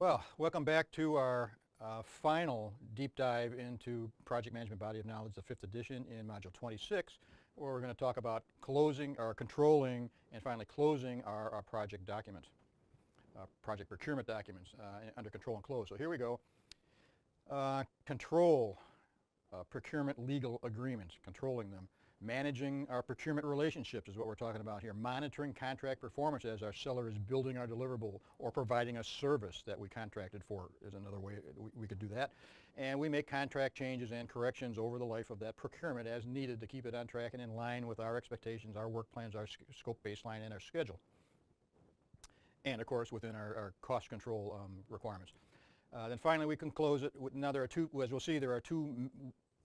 Well, welcome back to our final deep dive into Project Management Body of Knowledge, the 5th edition in Module 26, where we're going to talk about closing or controlling and finally closing our project documents, project procurement documents under control and close. So here we go. Control procurement legal agreements, controlling them. Managing our procurement relationships is what we're talking about here. Monitoring contract performance as our seller is building our deliverable or providing a service that we contracted for is another way we could do that. And we make contract changes and corrections over the life of that procurement as needed to keep it on track and in line with our expectations, our work plans, our scope baseline, and our schedule. And of course within our cost control requirements. Then finally we can close it with, now there are two, as we'll see, there are two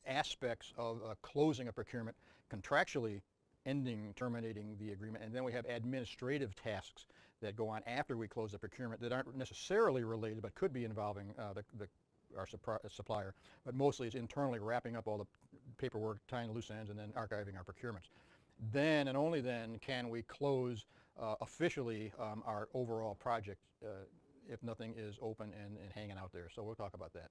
aspects of closing a procurement: contractually ending, terminating the agreement, and then we have administrative tasks that go on after we close the procurement that aren't necessarily related but could be involving our supplier, but mostly it's internally wrapping up all the paperwork, tying loose ends, and then archiving our procurements. Then and only then can we close officially our overall project if nothing is open and hanging out there. So we'll talk about that.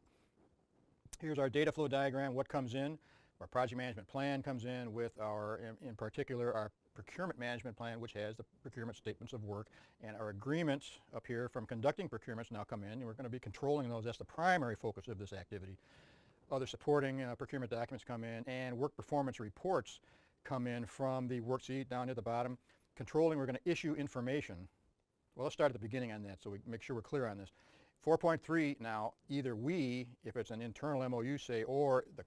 Here's our data flow diagram. What comes in? Our project management plan comes in with our, in particular, our procurement management plan, which has the procurement statements of work, and our agreements up here from conducting procurements now come in, and we're going to be controlling those. That's the primary focus of this activity. Other supporting procurement documents come in, and work performance reports come in from the worksheet down at the bottom. Controlling, we're going to issue information. Well, let's start at the beginning on that so we make sure we're clear on this. 4.3 now, either we, if it's an internal MOU, say, or the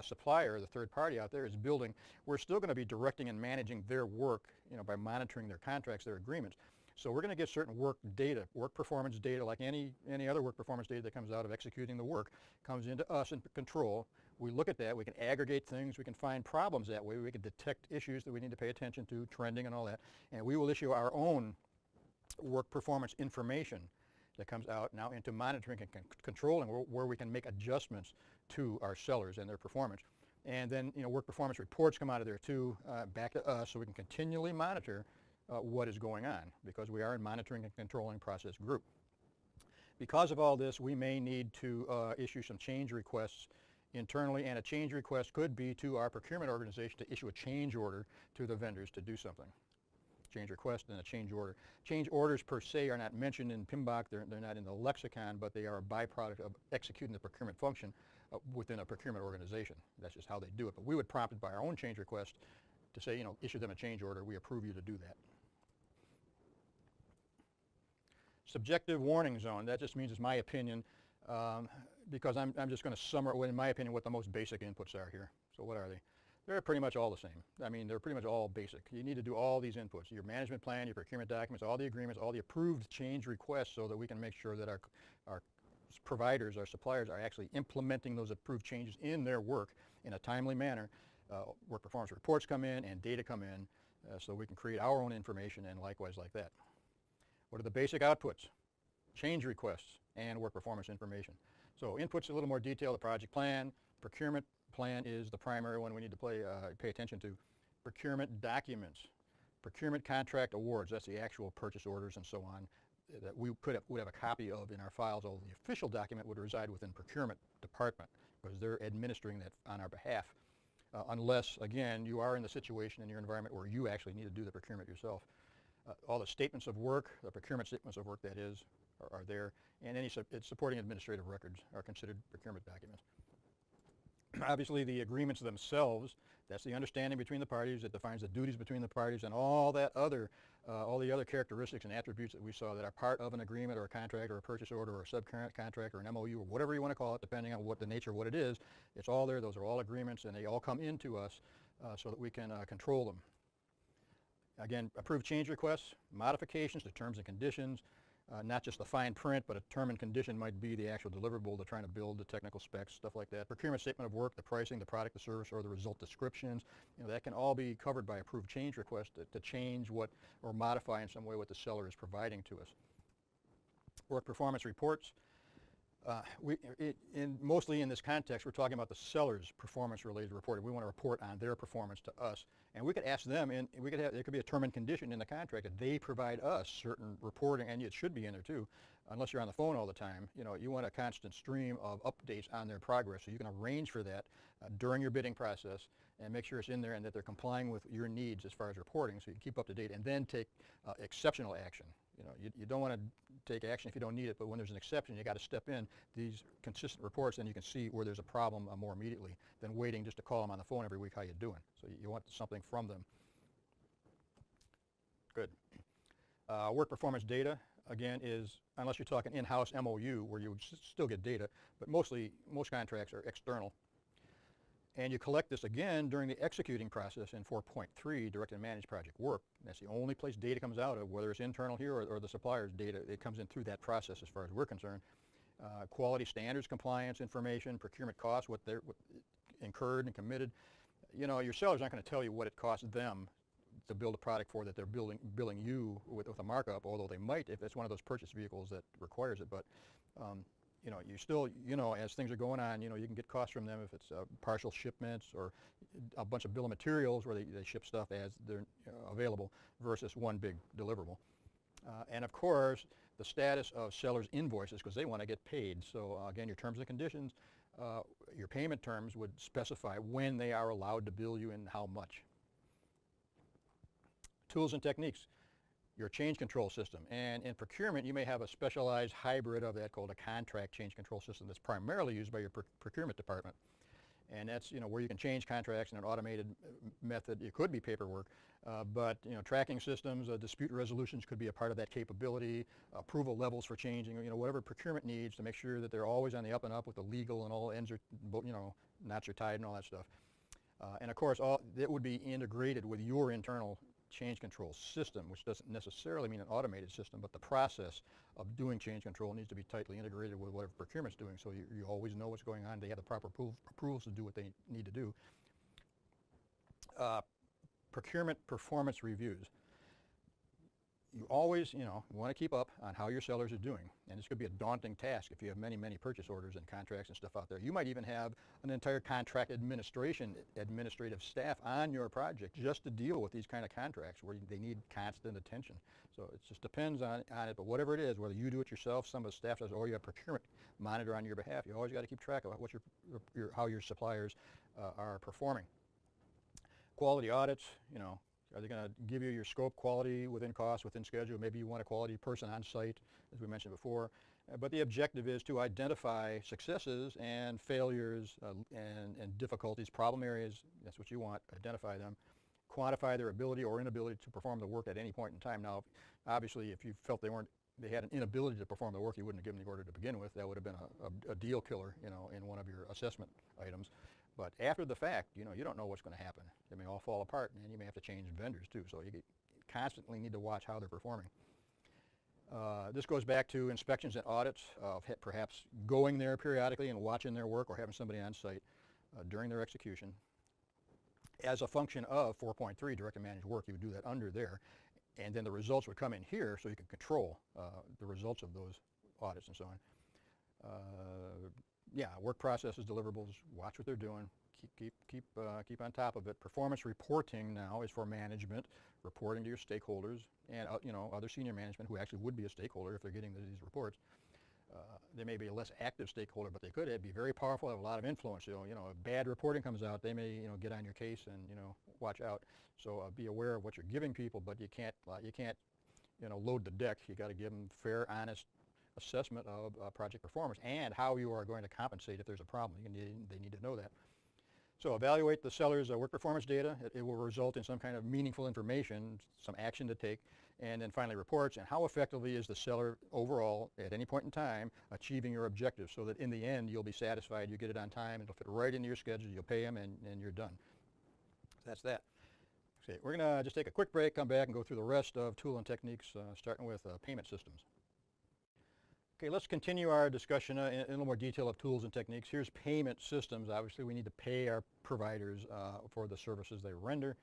supplier, the third party out there is building, we're still going to be directing and managing their work, by monitoring their contracts, their agreements. So we're going to get certain work data, work performance data, like any other work performance data that comes out of executing the work, comes into us in control. We look at that, we can aggregate things, we can find problems that way, we can detect issues that we need to pay attention to, trending and all that, and we will issue our own work performance information that comes out now into monitoring and controlling, where we can make adjustments to our sellers and their performance. And then work performance reports come out of there too, back to us, so we can continually monitor what is going on, because we are in monitoring and controlling process group. Because of all this, we may need to issue some change requests internally, and a change request could be to our procurement organization to issue a change order to the vendors to do something. Change request and a change order. Change orders per se are not mentioned in PMBOK, they're not in the lexicon, but they are a byproduct of executing the procurement function within a procurement organization. That's just how they do it. But we would prompt it by our own change request to say, issue them a change order, we approve you to do that. Subjective warning zone, that just means it's my opinion, because I'm just going to summarize, in my opinion, what the most basic inputs are here. So what are they? They're pretty much all the same. I mean, they're pretty much all basic. You need to do all these inputs: your management plan, your procurement documents, all the agreements, all the approved change requests, so that we can make sure that our providers, our suppliers, are actually implementing those approved changes in their work in a timely manner. Work performance reports come in and data come in, so we can create our own information, and likewise like that. What are the basic outputs? Change requests and work performance information. So inputs a little more detail: the project plan, procurement plan is the primary one we need to pay attention to. Procurement documents, procurement contract awards, that's the actual purchase orders and so on that we would have a copy of in our files, although the official document would reside within procurement department, because they're administering that on our behalf, unless, again, you are in the situation in your environment where you actually need to do the procurement yourself. All the statements of work, the procurement statements of work that is, are there, and any supporting administrative records are considered procurement documents. Obviously, the agreements themselves, that's the understanding between the parties that defines the duties between the parties, and all that other, all the other characteristics and attributes that we saw that are part of an agreement or a contract or a purchase order or a subcontract or an MOU or whatever you want to call it, depending on what the nature of what it is. It's all there. Those are all agreements, and they all come into us so that we can control them. Again, approved change requests, modifications to terms and conditions, not just the fine print, but a term and condition might be the actual deliverable they're trying to build, the technical specs, stuff like that. Procurement statement of work, the pricing, the product, the service, or the result descriptions, that can all be covered by approved change requests to change what, or modify in some way what the seller is providing to us. Work performance reports. Mostly in this context, we're talking about the seller's performance-related reporting. We want to report on their performance to us, and we could ask them, and there could be a term and condition in the contract that they provide us certain reporting, and it should be in there too, unless you're on the phone all the time. You know, you want a constant stream of updates on their progress, so you can arrange for that during your bidding process and make sure it's in there and that they're complying with your needs as far as reporting, so you can keep up to date and then take exceptional action. You know, you don't want to take action if you don't need it, but when there's an exception, you got to step in these consistent reports, and you can see where there's a problem more immediately than waiting just to call them on the phone every week, how you doing. So you want something from them. Good. Work performance data, again, is, unless you're talking in-house MOU where you would still get data, but most contracts are external. And you collect this again during the executing process in 4.3, direct and managed project work. That's the only place data comes out of, whether it's internal here or the supplier's data. It comes in through that process as far as we're concerned. Quality standards, compliance information, procurement costs, what incurred and committed. You know, your sellers aren't going to tell you what it costs them to build a product for that they're billing you with a markup, although they might if it's one of those purchase vehicles that requires it. But you know, you still, you know, as things are going on, you know, you can get costs from them if it's partial shipments or a bunch of bill of materials where they ship stuff as they're available versus one big deliverable. And of course, the status of sellers' invoices, because they want to get paid. So again, your terms and conditions, your payment terms would specify when they are allowed to bill you and how much. Tools and techniques. Your change control system. And in procurement, you may have a specialized hybrid of that called a contract change control system that's primarily used by your procurement department. And that's, you know, where you can change contracts in an automated method. It could be paperwork, but, you know, tracking systems, dispute resolutions could be a part of that capability, approval levels for changing, you know, whatever procurement needs to make sure that they're always on the up and up with the legal and all ends are, you know, knots are tied and all that stuff. And of course, that would be integrated with your internal change control system, which doesn't necessarily mean an automated system, but the process of doing change control needs to be tightly integrated with whatever procurement's doing, so you always know what's going on. They have the proper approvals to do what they need to do. Procurement performance reviews. You always, you know, want to keep up on how your sellers are doing, and this could be a daunting task if you have many purchase orders and contracts and stuff out there. You might even have an entire contract administrative staff on your project just to deal with these kind of contracts where they need constant attention. So it just depends on it, but whatever it is, whether you do it yourself, some of the staff does, or you have procurement monitor on your behalf, you always got to keep track of what how your suppliers are performing. Quality audits, you know, are they going to give you your scope, quality, within cost, within schedule? Maybe you want a quality person on site, as we mentioned before. But the objective is to identify successes and failures and difficulties, problem areas. That's what you want. Identify them. Quantify their ability or inability to perform the work at any point in time. Now, obviously, if you felt they had an inability to perform the work, you wouldn't have given the order to begin with. That would have been a deal killer, you know, in one of your assessment items. But after the fact, you know, you don't know what's going to happen. They may all fall apart, and you may have to change vendors too. So you constantly need to watch how they're performing. This goes back to inspections and audits, perhaps going there periodically and watching their work, or having somebody on site during their execution. As a function of 4.3, direct and managed work, you would do that under there, and then the results would come in here, so you can control the results of those audits and so on. Yeah, work processes, deliverables, watch what they're doing, keep on top of it. Performance reporting now is for management, reporting to your stakeholders and you know, other senior management who actually would be a stakeholder if they're getting these reports. They may be a less active stakeholder, but they could be very powerful, have a lot of influence. You know, if bad reporting comes out, they may, you know, get on your case and, you know, watch out. So be aware of what you're giving people, but you can't, you know, load the deck. You got to give them fair, honest assessment of project performance and how you are going to compensate if there's a problem. They need to know that. So evaluate the seller's work performance data. It will result in some kind of meaningful information, some action to take, and then finally reports. And how effectively is the seller overall at any point in time achieving your objectives, so that in the end you'll be satisfied, you get it on time, it'll fit right into your schedule, you'll pay them, and you're done. So that's that. Okay, we're going to just take a quick break, come back and go through the rest of tool and techniques, starting with payment systems. Okay, let's continue our discussion in a little more detail of tools and techniques. Here's payment systems. Obviously, we need to pay our providers for the services they render.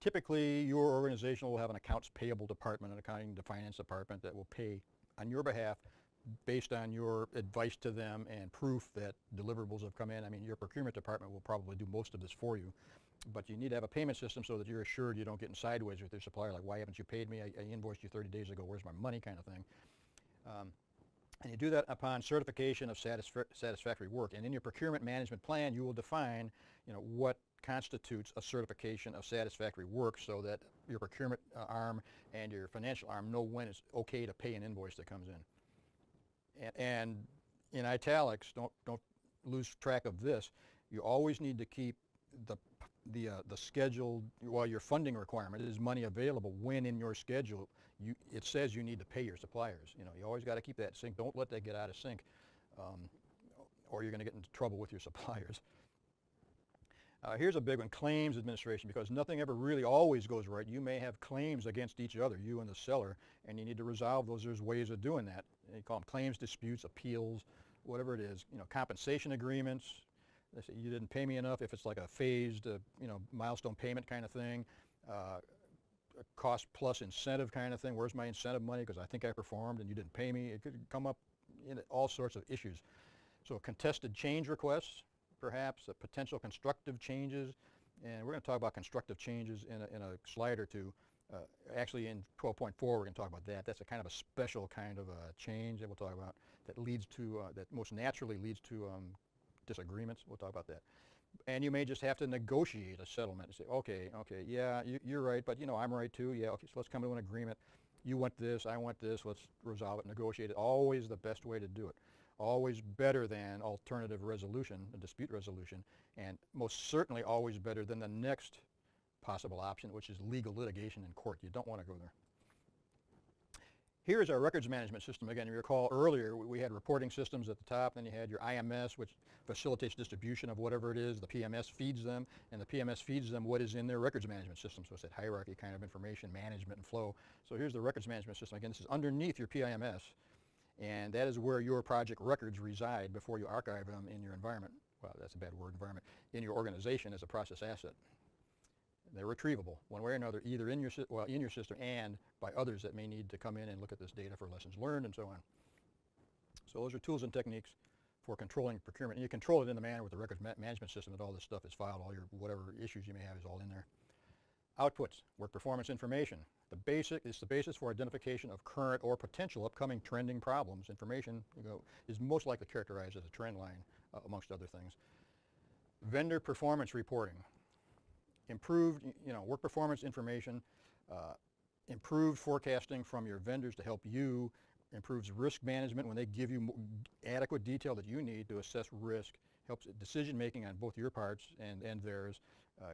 Typically, your organization will have an accounts payable department, an accounting and finance department that will pay on your behalf based on your advice to them and proof that deliverables have come in. I mean, your procurement department will probably do most of this for you, but you need to have a payment system so that you're assured you don't get in sideways with your supplier, like, why haven't you paid me? I invoiced you 30 days ago, where's my money, kind of thing. And you do that upon certification of satisfactory work. And in your procurement management plan, you will define, what constitutes a certification of satisfactory work, so that your procurement arm and your financial arm know when it's okay to pay an invoice that comes in. And in italics, don't lose track of this. You always need to keep the scheduled, while your funding requirement is money available, when in your schedule it says you need to pay your suppliers. You always got to keep that in sync. Don't let that get out of sync, or you're going to get into trouble with your suppliers. Here's a big one: claims administration, because nothing ever really always goes right. You may have claims against each other, you and the seller, and you need to resolve those. There's ways of doing that. You call them claims disputes, appeals, whatever it is. Compensation agreements. They say you didn't pay me enough. If it's like a phased, milestone payment kind of thing, a cost plus incentive kind of thing. Where's my incentive money? Because I think I performed and you didn't pay me. It could come up in all sorts of issues. So contested change requests, perhaps, potential constructive changes, and we're going to talk about constructive changes in a slide or two. Actually, in 12.4, we're going to talk about that. That's a kind of a special kind of a change that we'll talk about that leads to, that most naturally leads to disagreements. We'll talk about that. And you may just have to negotiate a settlement and say, okay, yeah, you're right, but I'm right too. Yeah, okay, so let's come to an agreement. You want this, I want this, let's resolve it, negotiate it. Always the best way to do it. Always better than alternative resolution, a dispute resolution, and most certainly always better than the next possible option, which is legal litigation in court. You don't want to go there. Here's our records management system. Again, you recall earlier we had reporting systems at the top, then you had your IMS, which facilitates distribution of whatever it is. The PMS feeds them, and the PMS feeds them what is in their records management system. So it's that hierarchy kind of information management and flow. So here's the records management system. Again, this is underneath your PIMS, and that is where your project records reside before you archive them in your environment. Well, that's a bad word, environment. In your organization as a process asset. They're retrievable one way or another, either in your system and by others that may need to come in and look at this data for lessons learned and so on. So those are tools and techniques for controlling procurement. And you control it in the manner with the records management system that all this stuff is filed, all your whatever issues you may have is all in there. Outputs, work performance information. It's the basis for identification of current or potential upcoming trending problems. Information is most likely characterized as a trend line, amongst other things. Vendor performance reporting. Improved, work performance information, improved forecasting from your vendors to help you, improves risk management when they give you adequate detail that you need to assess risk, helps decision making on both your parts and theirs.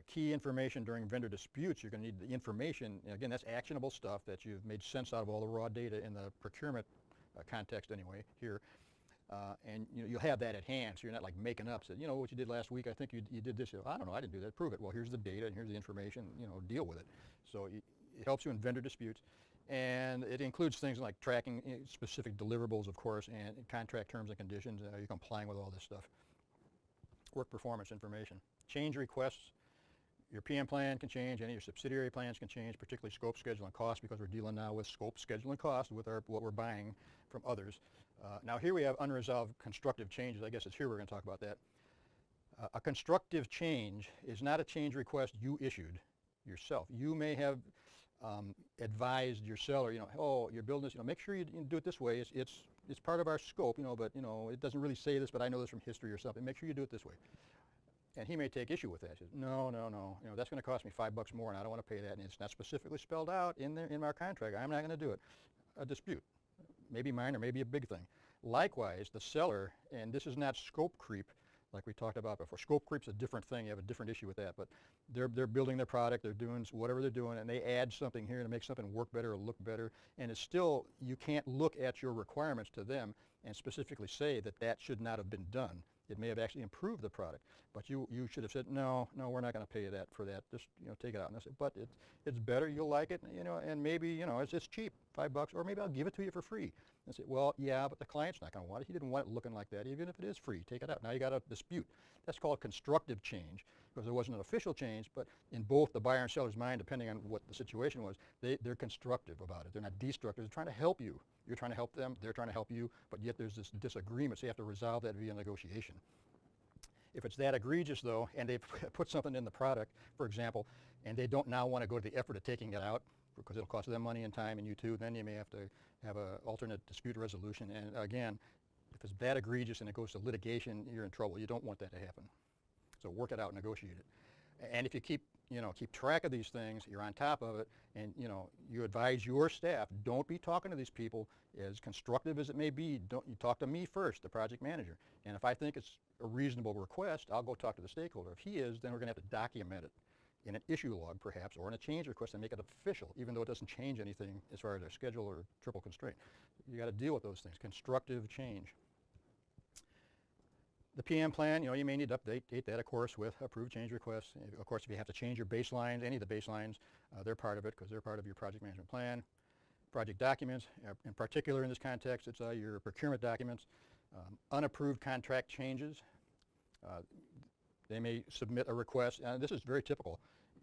Key information during vendor disputes, you're going to need the information. Again, that's actionable stuff that you've made sense out of all the raw data in the procurement context anyway here. And you'll have that at hand, so you're not like making up, saying, what you did last week, I think you did this. I don't know, I didn't do that, prove it. Well, here's the data and here's the information, deal with it. So it helps you in vendor disputes. And it includes things like tracking specific deliverables, of course, and contract terms and conditions. You're complying with all this stuff. Work performance information. Change requests. Your PM plan can change, any of your subsidiary plans can change, particularly scope, schedule, and cost, because we're dealing now with scope, schedule, and cost with what we're buying from others. Now here we have unresolved constructive changes. I guess it's here we're going to talk about that. A constructive change is not a change request you issued yourself. You may have advised your seller, oh, you're building this, make sure you do it this way. It's part of our scope, but it doesn't really say this, but I know this from history or something. Make sure you do it this way. And he may take issue with that. He says, no, that's going to cost me $5 more, and I don't want to pay that, and it's not specifically spelled out in our contract. I'm not going to do it. A dispute, maybe minor, maybe a big thing. Likewise, the seller, and this is not scope creep like we talked about before. Scope creep's a different thing. You have a different issue with that, but they're building their product, they're doing whatever they're doing, and they add something here to make something work better or look better, and it's still, you can't look at your requirements to them and specifically say that should not have been done. It may have actually improved the product, but you should have said, no, we're not going to pay you for that. Just take it out. And I said, but it's better. You'll like it. And maybe it's cheap $5, or maybe I'll give it to you for free. And say, well, yeah, but the client's not going to want it. He didn't want it looking like that, even if it is free. Take it out. Now you got a dispute. That's called constructive change, because there wasn't an official change, but in both the buyer and seller's mind, depending on what the situation was, they're constructive about it. They're not destructive. They're trying to help you. You're trying to help them. They're trying to help you, but yet there's this disagreement, so you have to resolve that via negotiation. If it's that egregious, though, and they've put something in the product, for example, and they don't now want to go to the effort of taking it out because it'll cost them money and time and you too, then you may have to have an alternate dispute resolution. And again, if it's that egregious and it goes to litigation, you're in trouble. You don't want that to happen. So work it out, negotiate it. And if you keep track of these things, you're on top of it, and you advise your staff, don't be talking to these people, as constructive as it may be. You talk to me first, the project manager. And if I think it's a reasonable request, I'll go talk to the stakeholder. If he is, then we're going to have to document it in an issue log, perhaps, or in a change request and make it official, even though it doesn't change anything as far as our schedule or triple constraint. You got to deal with those things. Constructive change. The PM plan, you may need to update that, of course, with approved change requests. Of course, if you have to change your baselines, any of the baselines, they're part of it because they're part of your project management plan. Project documents, in particular in this context, it's your procurement documents. Unapproved contract changes, they may submit a request, and this is very typical.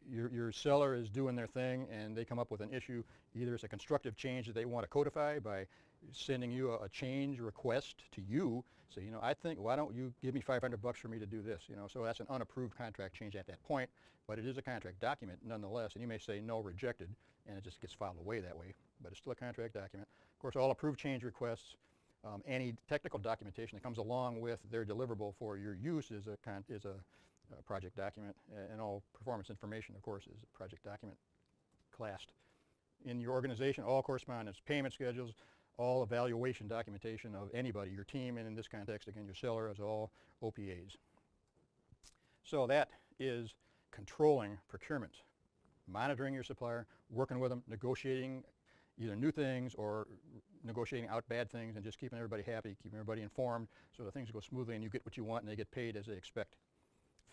Your seller is doing their thing and they come up with an issue. Either it's a constructive change that they want to codify by sending you a change request to you. So, I think, why don't you give me $500 for me to do this? So that's an unapproved contract change at that point, but it is a contract document nonetheless, and you may say no, rejected, and it just gets filed away that way, but it's still a contract document. Of course, all approved change requests, any technical documentation that comes along with their deliverable for your use is a project document, and all performance information, of course, is a project document classed. In your organization, all correspondence, payment schedules, all evaluation documentation of anybody, your team, and in this context, again, your seller, is all OPAs. So that is controlling procurement, monitoring your supplier, working with them, negotiating either new things or negotiating out bad things, and just keeping everybody happy, keeping everybody informed so that things go smoothly and you get what you want and they get paid as they expect.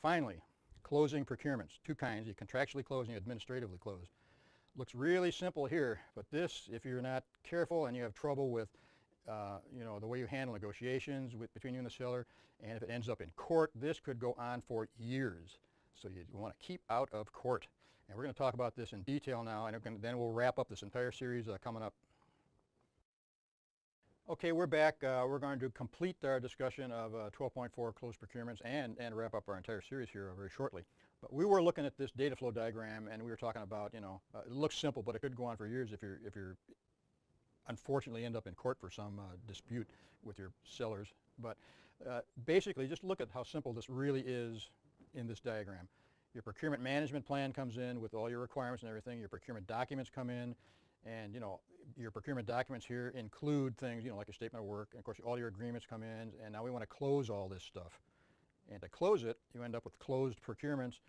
Finally, closing procurements, two kinds. You contractually close and you administratively close. Looks really simple here, but this, if you're not careful and you have trouble with the way you handle negotiations between you and the seller, and if it ends up in court, this could go on for years. So you want to keep out of court. And we're going to talk about this in detail now, and then we'll wrap up this entire series coming up. Okay, we're back. We're going to complete our discussion of 12.4 closed procurements and wrap up our entire series here very shortly. But we were looking at this data flow diagram, and we were talking about, it looks simple, but it could go on for years if you're unfortunately end up in court for some dispute with your sellers. But basically, just look at how simple this really is in this diagram. Your procurement management plan comes in with all your requirements and everything. Your procurement documents come in, and your procurement documents here include things, like your statement of work, and of course all your agreements come in, and now we want to close all this stuff. And to close it, you end up with closed procurements,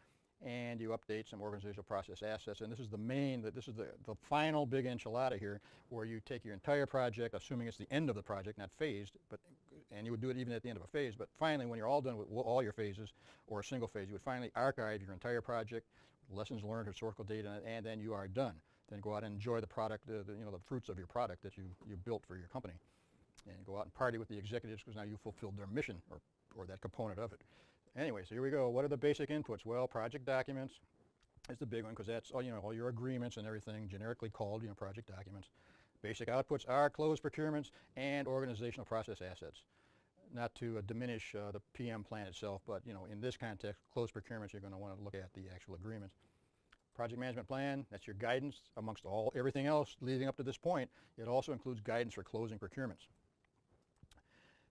and you update some organizational process assets. And this is the final big enchilada here, where you take your entire project, assuming it's the end of the project, not phased, and you would do it even at the end of a phase, but finally, when you're all done with all your phases, or a single phase, you would finally archive your entire project, lessons learned, historical data, and then you are done. Then go out and enjoy the product, the fruits of your product that you built for your company, and go out and party with the executives because now you fulfilled their mission or that component of it. Anyway, so here we go. What are the basic inputs? Well, project documents is the big one because that's all your agreements and everything, generically called project documents. Basic outputs are closed procurements and organizational process assets. Not to diminish the PM plan itself, but in this context, closed procurements, you're going to want to look at the actual agreements. Project management plan, that's your guidance amongst everything else leading up to this point. It also includes guidance for closing procurements.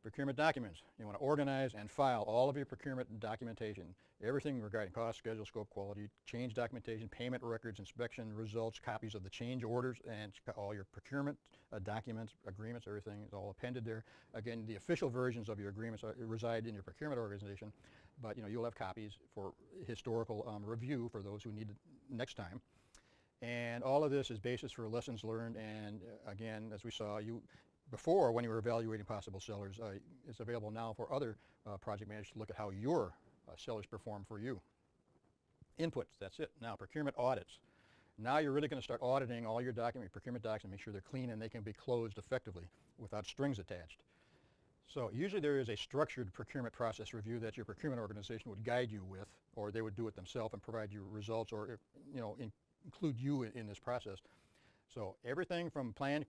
Procurement documents, you want to organize and file all of your procurement documentation, everything regarding cost, schedule, scope, quality, change documentation, payment records, inspection results, copies of the change orders, and all your procurement documents, agreements, everything is all appended there. Again, the official versions of your agreements reside in your procurement organization, but you'll have copies for historical review for those who need it next time. And all of this is basis for lessons learned, and again, as we saw, before, when you were evaluating possible sellers, it's available now for other project managers to look at how your sellers perform for you. Inputs, that's it. Now, procurement audits. Now you're really going to start auditing all your procurement documents and make sure they're clean and they can be closed effectively without strings attached. So usually there is a structured procurement process review that your procurement organization would guide you with, or they would do it themselves and provide you results, or include you in this process. So everything from plan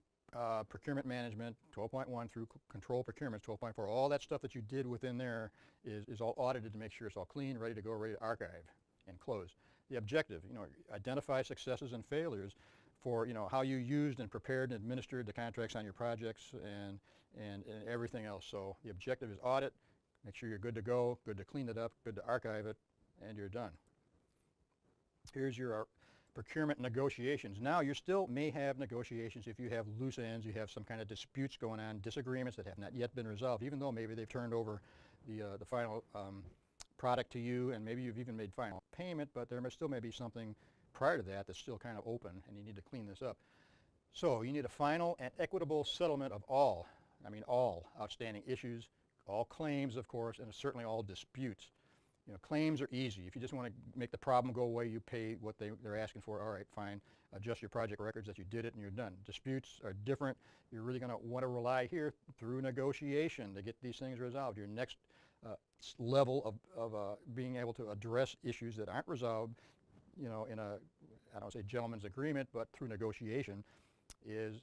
procurement management 12.1 through control procurements 12.4, all that stuff that you did within there is all audited to make sure it's all clean, ready to go, ready to archive and close. The objective, identify successes and failures for how you used and prepared and administered the contracts on your projects and everything else. So the objective is audit, make sure you're good to go, good to clean it up, good to archive it, and you're done. Here's your procurement negotiations. Now you still may have negotiations if you have loose ends, you have some kind of disputes going on, disagreements that have not yet been resolved, even though maybe they've turned over the final product to you, and maybe you've even made final payment, but there still may be something prior to that that's still kind of open, and you need to clean this up. So you need a final and equitable settlement of all outstanding issues, all claims, of course, and certainly all disputes. Claims are easy. If you just want to make the problem go away, you pay what they're asking for. All right, fine. Adjust your project records that you did it and you're done. Disputes are different. You're really going to want to rely here through negotiation to get these things resolved. Your next level of being able to address issues that aren't resolved, in a, I don't say gentleman's agreement, but through negotiation, is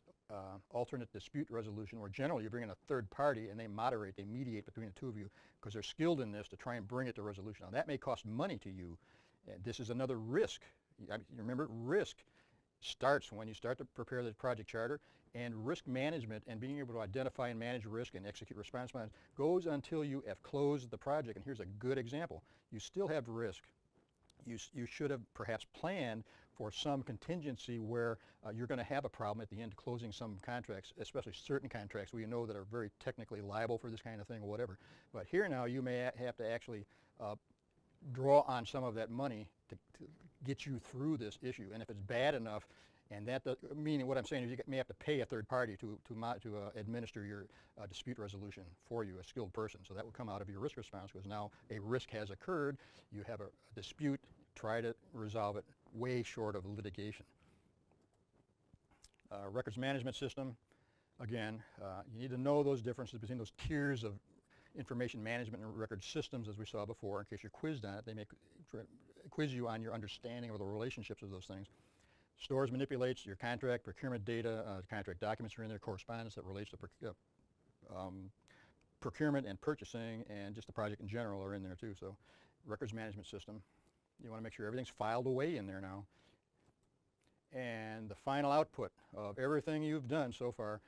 alternate dispute resolution, where generally you bring in a third party and they moderate, they mediate between the two of you because they're skilled in this to try and bring it to resolution. Now that may cost money to you, and this is another risk. Remember, risk starts when you start to prepare the project charter, and risk management and being able to identify and manage risk and execute response plans goes until you have closed the project. And here's a good example. You still have risk. You should have perhaps planned for some contingency where you're going to have a problem at the end closing some contracts, especially certain contracts where you know that are very technically liable for this kind of thing or whatever. But here now you may have to actually draw on some of that money to get you through this issue. And if it's bad enough, and that meaning what I'm saying is you may have to pay a third party to administer your dispute resolution for you, a skilled person. So that will come out of your risk response, because now a risk has occurred. You have a dispute, try to resolve it way short of litigation. Records management system, again, you need to know those differences between those tiers of information management and record systems, as we saw before. In case you're quizzed on it, they may quiz you on your understanding of the relationships of those things. Stores, manipulates your contract, procurement data, contract documents are in there, correspondence that relates to procurement and purchasing, and just the project in general are in there too. So records management system, you want to make sure everything's filed away in there now. And the final output of everything you've done so far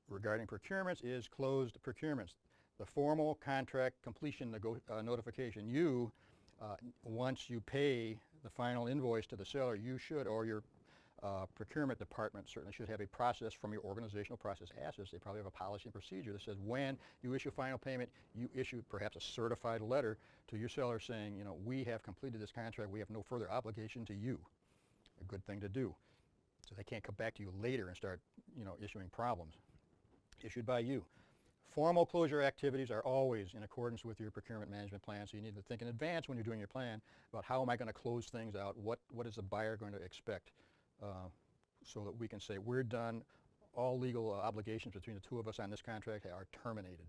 regarding procurements is closed procurements. The formal contract completion notification. Once you pay the final invoice to the seller, you should, or your procurement department certainly should have a process from your organizational process assets. They probably have a policy and procedure that says when you issue final payment, you issue perhaps a certified letter to your seller saying, we have completed this contract, we have no further obligation to you. A good thing to do. So they can't come back to you later and start, issuing problems. Issued by you. Formal closure activities are always in accordance with your procurement management plan, so you need to think in advance when you're doing your plan about how am I going to close things out, what is the buyer going to expect, so that we can say we're done, all legal obligations between the two of us on this contract are terminated.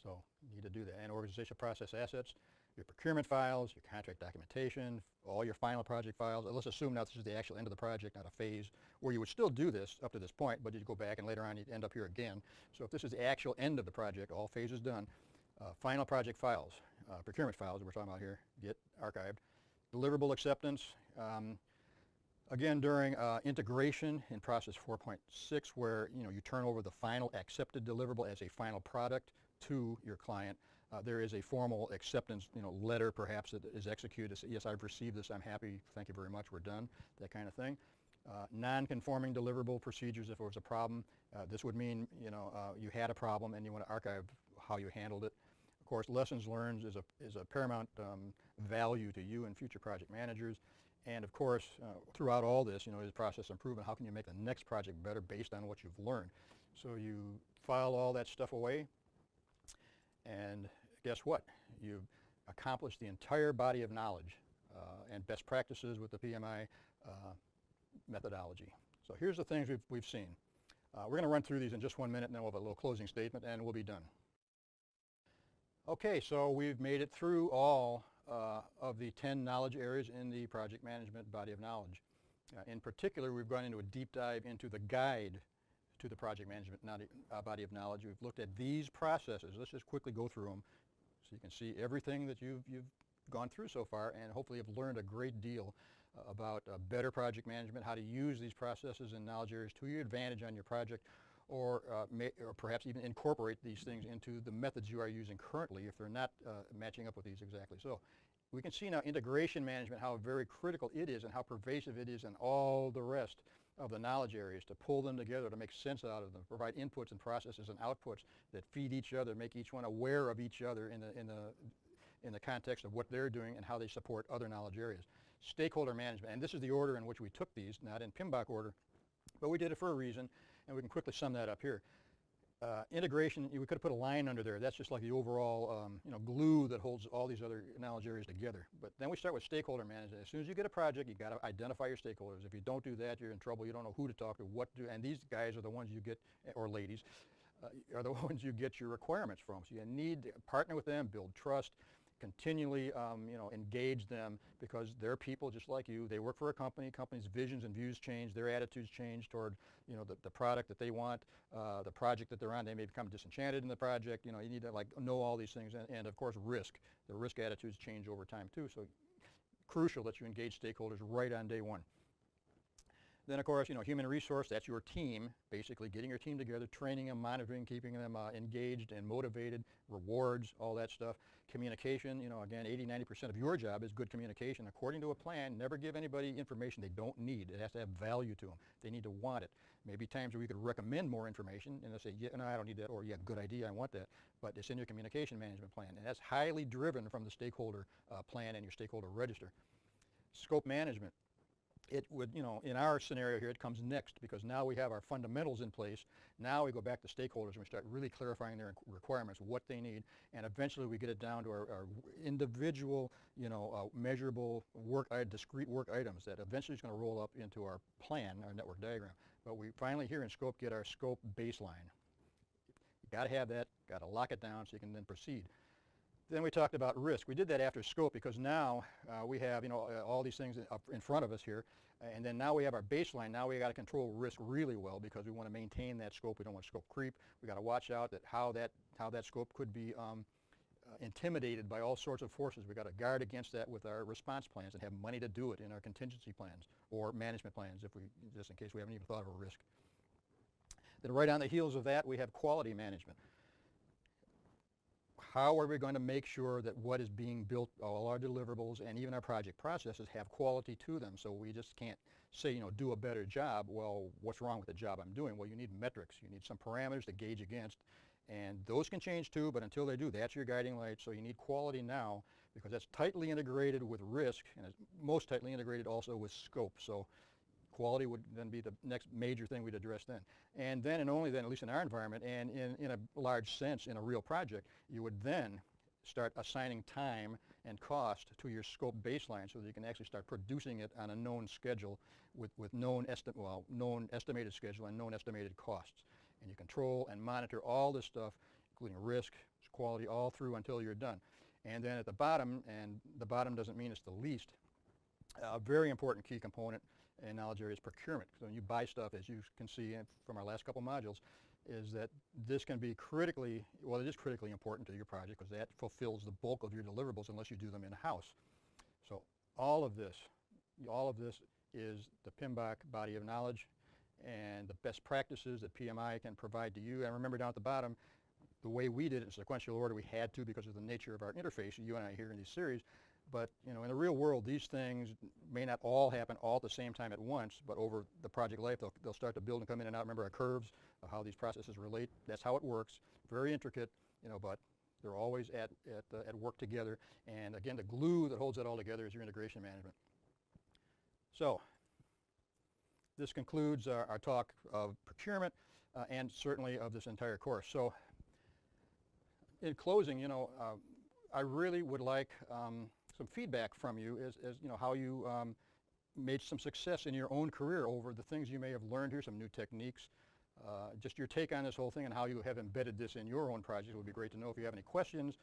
So you need to do that. And organizational process assets, your procurement files, your contract documentation, all your final project files. Let's assume now this is the actual end of the project, not a phase where you would still do this up to this point, but you'd go back and later on you'd end up here again. So if this is the actual end of the project, all phases done, final project files, procurement files that we're talking about here, get archived. Deliverable acceptance, again during integration in process 4.6, where you turn over the final accepted deliverable as a final product to your client. There is a formal acceptance, letter perhaps that is executed. Yes, I've received this. I'm happy. Thank you very much. We're done. That kind of thing. Non-conforming deliverable procedures. If there was a problem, this would mean you had a problem and you want to archive how you handled it. Of course, lessons learned is a paramount value to you and future project managers. And of course, throughout all this, is process improvement. How can you make the next project better based on what you've learned? So you file all that stuff away. And guess what? You've accomplished the entire body of knowledge and best practices with the PMI methodology. So here's the things we've seen. We're going to run through these in just 1 minute, and then we'll have a little closing statement, and we'll be done. Okay, so we've made it through all of the 10 knowledge areas in the project management body of knowledge. In particular, we've gone into a deep dive into the guide to the project management body of knowledge. We've looked at these processes. Let's just quickly go through them so you can see everything that you've gone through so far, and hopefully have learned a great deal about better project management, how to use these processes and knowledge areas to your advantage on your project, or perhaps even incorporate these things into the methods you are using currently if they're not matching up with these exactly. So we can see now integration management, how very critical it is and how pervasive it is in all the rest of the knowledge areas, to pull them together, to make sense out of them, provide inputs and processes and outputs that feed each other, make each one aware of each other in the context of what they're doing and how they support other knowledge areas. Stakeholder management, and this is the order in which we took these, not in PMBOK order, but we did it for a reason, and we can quickly sum that up here. Integration, we could have put a line under there. That's just like the overall glue that holds all these other knowledge areas together. But then we start with stakeholder management. As soon as you get a project, you got to identify your stakeholders. If you don't do that, you're in trouble. You don't know who to talk to, what to do, and these guys are the ones you get, or ladies, are the ones you get your requirements from. So you need to partner with them, build trust, continually engage them, because they're people just like you. They work for a company. Companies' visions and views change. Their attitudes change toward the product that they want, the project that they're on. They may become disenchanted in the project. You need to know all these things, and of course risk. The risk attitudes change over time too. So crucial that you engage stakeholders right on day one. Then of course, human resource, that's your team, basically getting your team together, training them, monitoring, keeping them engaged and motivated, rewards, all that stuff. Communication, again, 80–90% of your job is good communication. According to a plan, never give anybody information they don't need. It has to have value to them. They need to want it. Maybe times where we could recommend more information, and they'll say, yeah, no, I don't need that, or yeah, good idea, I want that. But it's in your communication management plan, and that's highly driven from the stakeholder plan and your stakeholder register. Scope management. It would, in our scenario here, it comes next, because now we have our fundamentals in place. Now we go back to stakeholders and we start really clarifying their requirements, what they need, and eventually we get it down to our individual, measurable discrete work items that eventually is going to roll up into our plan, our network diagram. But we finally here in scope get our scope baseline. You got to have that, got to lock it down so you can then proceed. Then we talked about risk. We did that after scope, because now we have all these things up in front of us here, and then now we have our baseline. Now we got to control risk really well, because we want to maintain that scope. We don't want scope creep. We got to watch out that how that scope could be intimidated by all sorts of forces. We got to guard against that with our response plans and have money to do it in our contingency plans or management plans, just in case we haven't even thought of a risk. Then right on the heels of that, we have quality management. How are we going to make sure that what is being built, all our deliverables and even our project processes, have quality to them? So we just can't say, do a better job. Well, what's wrong with the job I'm doing? Well, you need metrics. You need some parameters to gauge against. And those can change too, but until they do, that's your guiding light. So you need quality now, because that's tightly integrated with risk, and it's most tightly integrated also with scope. So quality would then be the next major thing we'd address then. And then, and only then, at least in our environment, and in a large sense, in a real project, you would then start assigning time and cost to your scope baseline, so that you can actually start producing it on a known schedule with known estimated schedule and known estimated costs. And you control and monitor all this stuff, including risk, quality, all through until you're done. And then at the bottom, and the bottom doesn't mean it's the least, a very important key component in knowledge area is procurement. So when you buy stuff, as you can see from our last couple modules, is that this can be critically, well, it is critically important to your project, because that fulfills the bulk of your deliverables unless you do them in-house. So all of this is the PMBOK body of knowledge and the best practices that PMI can provide to you. And remember, down at the bottom, the way we did it in sequential order, we had to because of the nature of our interface, you and I here in these series. But in the real world, these things may not all happen all at the same time at once, but over the project life, they'll start to build and come in and out. Remember our curves of how these processes relate. That's how it works. Very intricate, but they're always at work together. And again, the glue that holds it all together is your integration management. So this concludes our talk of procurement and certainly of this entire course. So in closing, I really would like some feedback from you as how you made some success in your own career over the things you may have learned here, some new techniques. Just your take on this whole thing and how you have embedded this in your own projects would be great to know. If you have any questions,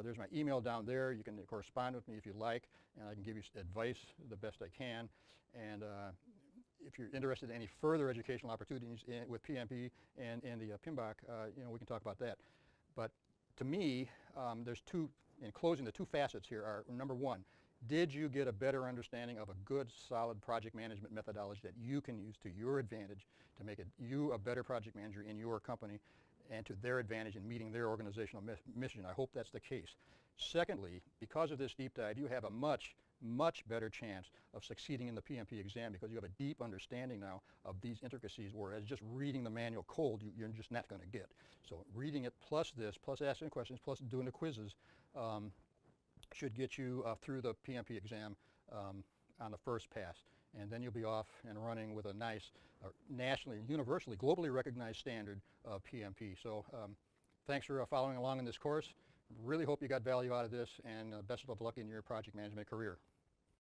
there's my email down there. You can correspond with me if you like, and I can give you advice the best I can. And if you're interested in any further educational opportunities with PMP and the PMBOK, we can talk about that. But to me, there's in closing, the two facets here are, number one, did you get a better understanding of a good, solid project management methodology that you can use to your advantage to make you a better project manager in your company and to their advantage in meeting their organizational mission? I hope that's the case. Secondly, because of this deep dive, you have a much, much better chance of succeeding in the PMP exam because you have a deep understanding now of these intricacies, whereas just reading the manual cold, you're just not going to get. So reading it plus this, plus asking questions, plus doing the quizzes, should get you through the PMP exam on the first pass. And then you'll be off and running with a nice, nationally, universally, globally recognized standard of PMP. So thanks for following along in this course. Really hope you got value out of this, and best of luck in your project management career.